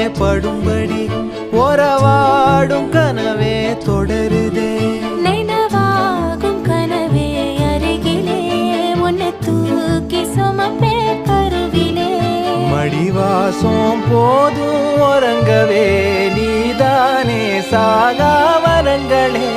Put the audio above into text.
படும்படி ஒரவாடும் கனவே தொடருதே. நினைவாகும் கனவே அருகிலே உன்னை தூக்கி சுமப்பே கருவிலே. மடிவாசம் போதும் உறங்கவே நீதானே சாகா வரங்களே.